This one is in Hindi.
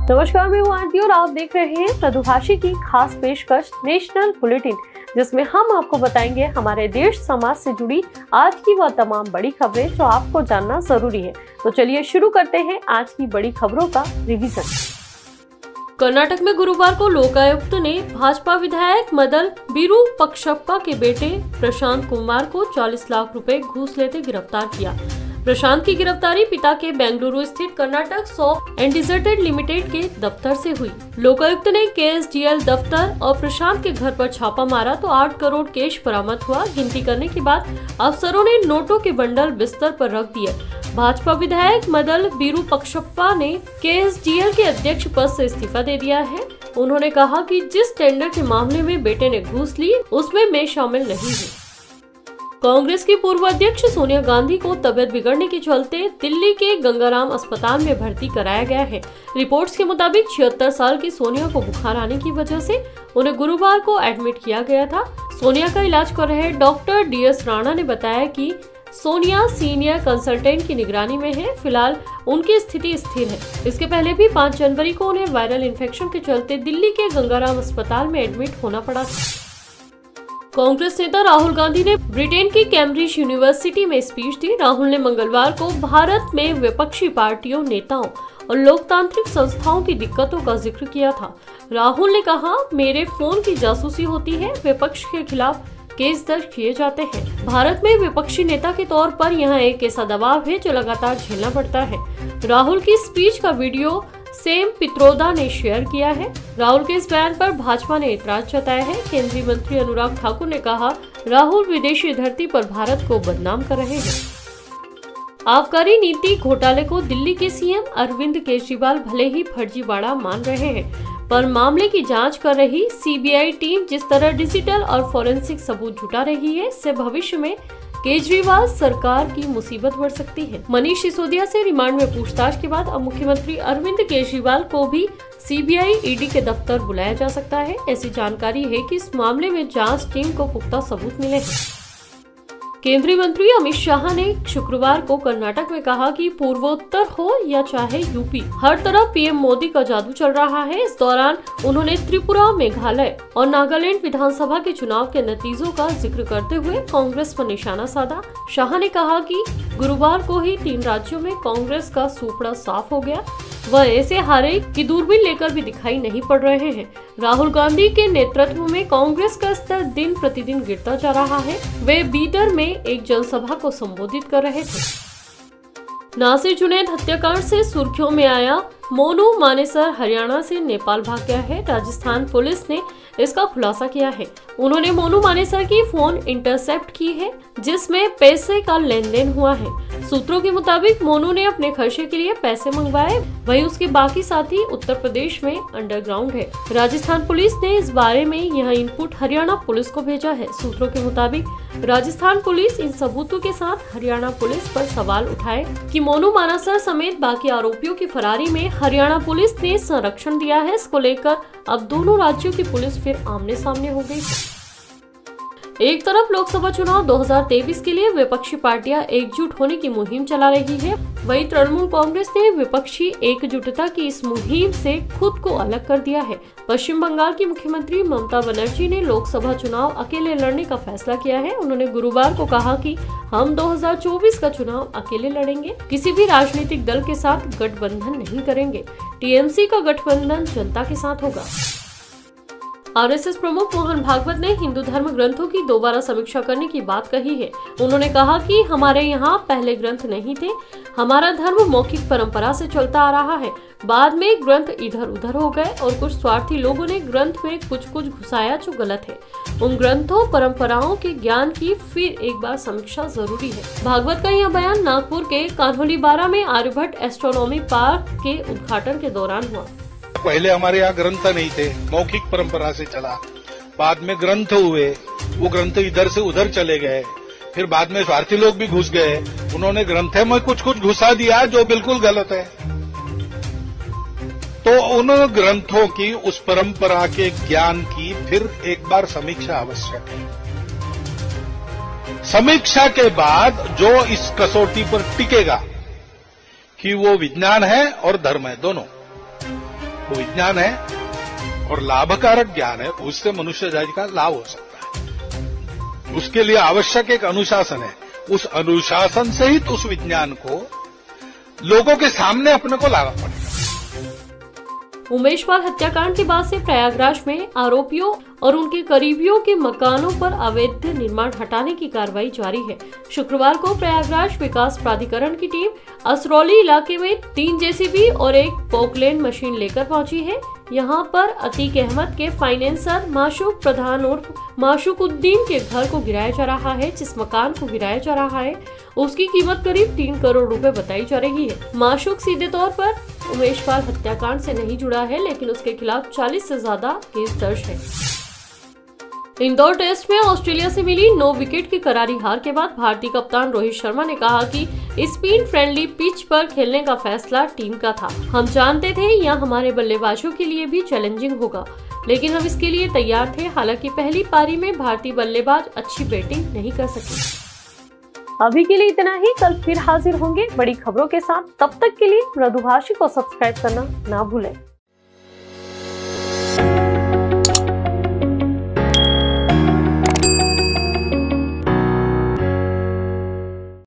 नमस्कार, मैं हूँ आरती और आप देख रहे हैं प्रदुभाषी की खास पेशकश नेशनल बुलेटिन, जिसमें हम आपको बताएंगे हमारे देश समाज से जुड़ी आज की वह तमाम बड़ी खबरें जो आपको जानना जरूरी है। तो चलिए शुरू करते हैं आज की बड़ी खबरों का रिवीजन। कर्नाटक में गुरुवार को लोकायुक्त ने भाजपा विधायक मदन विरूपक्षप्पा के बेटे प्रशांत कुमार को 40 लाख रुपए घूस लेते गिरफ्तार किया। प्रशांत की गिरफ्तारी पिता के बेंगलुरु स्थित Karnataka soft and deserted limited के दफ्तर से हुई। लोकायुक्त ने KSDL दफ्तर और प्रशांत के घर पर छापा मारा तो 8 करोड़ कैश बरामद हुआ। गिनती करने के बाद अफसरों ने नोटों के बंडल बिस्तर पर रख दिए। भाजपा विधायक मदन विरूपक्षप्पा ने KSDL के अध्यक्ष पद से इस्तीफा दे दिया है। उन्होंने कहा कि जिस टेंडर के मामले में बेटे ने घूस ली उसमें मैं शामिल नहीं हूँ। कांग्रेस की पूर्व अध्यक्ष सोनिया गांधी को तबियत बिगड़ने के चलते दिल्ली के गंगाराम अस्पताल में भर्ती कराया गया है। रिपोर्ट्स के मुताबिक 76 साल की सोनिया को बुखार आने की वजह से उन्हें गुरुवार को एडमिट किया गया था। सोनिया का इलाज कर रहे डॉक्टर DS राणा ने बताया कि सोनिया सीनियर कंसल्टेंट की निगरानी में है। फिलहाल उनकी स्थिति स्थिर है। इसके पहले भी 5 जनवरी को उन्हें वायरल इन्फेक्शन के चलते दिल्ली के गंगाराम अस्पताल में एडमिट होना पड़ा था। कांग्रेस नेता राहुल गांधी ने ब्रिटेन की कैम्ब्रिज यूनिवर्सिटी में स्पीच दी। राहुल ने मंगलवार को भारत में विपक्षी पार्टियों, नेताओं और लोकतांत्रिक संस्थाओं की दिक्कतों का जिक्र किया था। राहुल ने कहा, मेरे फोन की जासूसी होती है, विपक्ष के खिलाफ केस दर्ज किए जाते हैं। भारत में विपक्षी नेता के तौर पर यहाँ एक ऐसा दबाव है जो लगातार झेलना पड़ता है। राहुल की स्पीच का वीडियो सेम पित्रोदा ने शेयर किया है। राहुल के इस बयान पर भाजपा ने एतराज जताया है। केंद्रीय मंत्री अनुराग ठाकुर ने कहा, राहुल विदेशी धरती पर भारत को बदनाम कर रहे हैं। आबकारी नीति घोटाले को दिल्ली के CM अरविंद केजरीवाल भले ही फर्जीवाड़ा मान रहे हैं, पर मामले की जांच कर रही CBI टीम जिस तरह डिजिटल और फॉरेंसिक सबूत जुटा रही है, इससे भविष्य में केजरीवाल सरकार की मुसीबत बढ़ सकती है। मनीष सिसोदिया से रिमांड में पूछताछ के बाद अब मुख्यमंत्री अरविंद केजरीवाल को भी CBI ED के दफ्तर बुलाया जा सकता है। ऐसी जानकारी है कि इस मामले में जांच टीम को पुख्ता सबूत मिले हैं। केंद्रीय मंत्री अमित शाह ने शुक्रवार को कर्नाटक में कहा कि पूर्वोत्तर हो या चाहे यूपी, हर तरफ PM मोदी का जादू चल रहा है। इस दौरान उन्होंने त्रिपुरा, मेघालय और नागालैंड विधानसभा के चुनाव के नतीजों का जिक्र करते हुए कांग्रेस पर निशाना साधा। शाह ने कहा कि गुरुवार को ही 3 राज्यों में कांग्रेस का सूपड़ा साफ हो गया। वह ऐसे हारे कि दूरबीन लेकर भी दिखाई नहीं पड़ रहे हैं। राहुल गांधी के नेतृत्व में कांग्रेस का स्तर दिन प्रतिदिन गिरता जा रहा है। वे बीदर में एक जनसभा को संबोधित कर रहे थे। नासिर जुनैद हत्याकांड से सुर्खियों में आया मोनू मानेसर हरियाणा से नेपाल भाग गया है। राजस्थान पुलिस ने इसका खुलासा किया है। उन्होंने मोनू मानेसर की फोन इंटरसेप्ट की है जिसमें पैसे का लेन देन हुआ है। सूत्रों के मुताबिक मोनू ने अपने खर्चे के लिए पैसे मंगवाए, वहीं उसके बाकी साथी उत्तर प्रदेश में अंडरग्राउंड है। राजस्थान पुलिस ने इस बारे में यह इनपुट हरियाणा पुलिस को भेजा है। सूत्रों के मुताबिक राजस्थान पुलिस इन सबूतों के साथ हरियाणा पुलिस पर सवाल उठाए कि मोनू मानेसर समेत बाकी आरोपियों की फरारी में हरियाणा पुलिस ने संरक्षण दिया है। इसको लेकर अब दोनों राज्यों की पुलिस फिर आमने सामने हो गई। एक तरफ लोकसभा चुनाव 2023 के लिए विपक्षी पार्टियां एकजुट होने की मुहिम चला रही है, वहीं तृणमूल कांग्रेस ने विपक्षी एकजुटता की इस मुहिम से खुद को अलग कर दिया है। पश्चिम बंगाल की मुख्यमंत्री ममता बनर्जी ने लोकसभा चुनाव अकेले लड़ने का फैसला किया है। उन्होंने गुरुवार को कहा कि हम 2024 का चुनाव अकेले लड़ेंगे, किसी भी राजनीतिक दल के साथ गठबंधन नहीं करेंगे। TMC का गठबंधन जनता के साथ होगा। RSS प्रमुख मोहन भागवत ने हिंदू धर्म ग्रंथों की दोबारा समीक्षा करने की बात कही है। उन्होंने कहा कि हमारे यहाँ पहले ग्रंथ नहीं थे, हमारा धर्म मौखिक परंपरा से चलता आ रहा है। बाद में ग्रंथ इधर उधर हो गए और कुछ स्वार्थी लोगों ने ग्रंथ में कुछ घुसाया जो गलत है। उन ग्रंथों परंपराओं के ज्ञान की फिर एक बार समीक्षा जरूरी है। भागवत का यह बयान नागपुर के कान्होली बारा में आर्यभट्ट एस्ट्रोनॉमी पार्क के उद्घाटन के दौरान हुआ। पहले हमारे यहाँ ग्रंथ नहीं थे, मौखिक परंपरा से चला। बाद में ग्रंथ हुए, वो ग्रंथ इधर से उधर चले गए। फिर बाद में स्वार्थी लोग भी घुस गए, उन्होंने ग्रंथ में कुछ घुसा दिया जो बिल्कुल गलत है। तो उन ग्रंथों की, उस परंपरा के ज्ञान की फिर एक बार समीक्षा आवश्यक है। समीक्षा के बाद जो इस कसौटी पर टिकेगा कि वो विज्ञान है और धर्म है दोनों, वो विज्ञान है और लाभकारक ज्ञान है, उससे मनुष्य जाति का लाभ हो सकता है। उसके लिए आवश्यक एक अनुशासन है, उस अनुशासन सहित उस विज्ञान को लोगों के सामने अपने को लाना पड़ेगा। उमेश पाल हत्याकांड के बाद से प्रयागराज में आरोपियों और उनके करीबियों के मकानों पर अवैध निर्माण हटाने की कार्रवाई जारी है। शुक्रवार को प्रयागराज विकास प्राधिकरण की टीम असरौली इलाके में 3 जेसीबी और एक पोकलैंड मशीन लेकर पहुंची है। यहां पर अतीक अहमद के फाइनेंसर माशूक प्रधान उर्फ माशूकुद्दीन के घर को गिराया जा रहा है। जिस मकान को गिराया जा रहा है उसकी कीमत करीब 3 करोड़ रुपए बताई जा रही है। माशूक सीधे तौर पर उमेश पाल हत्याकांड से नहीं जुड़ा है, लेकिन उसके खिलाफ 40 से ज्यादा केस दर्ज है। इंदौर टेस्ट में ऑस्ट्रेलिया से मिली 9 विकेट की करारी हार के बाद भारतीय कप्तान रोहित शर्मा ने कहा कि स्पिन फ्रेंडली पिच पर खेलने का फैसला टीम का था। हम जानते थे यह हमारे बल्लेबाजों के लिए भी चैलेंजिंग होगा, लेकिन हम इसके लिए तैयार थे। हालांकि पहली पारी में भारतीय बल्लेबाज अच्छी बैटिंग नहीं कर सके। अभी के लिए इतना ही, कल फिर हाजिर होंगे बड़ी खबरों के साथ। तब तक के लिए मृदुभाषी को सब्सक्राइब करना ना भूलें।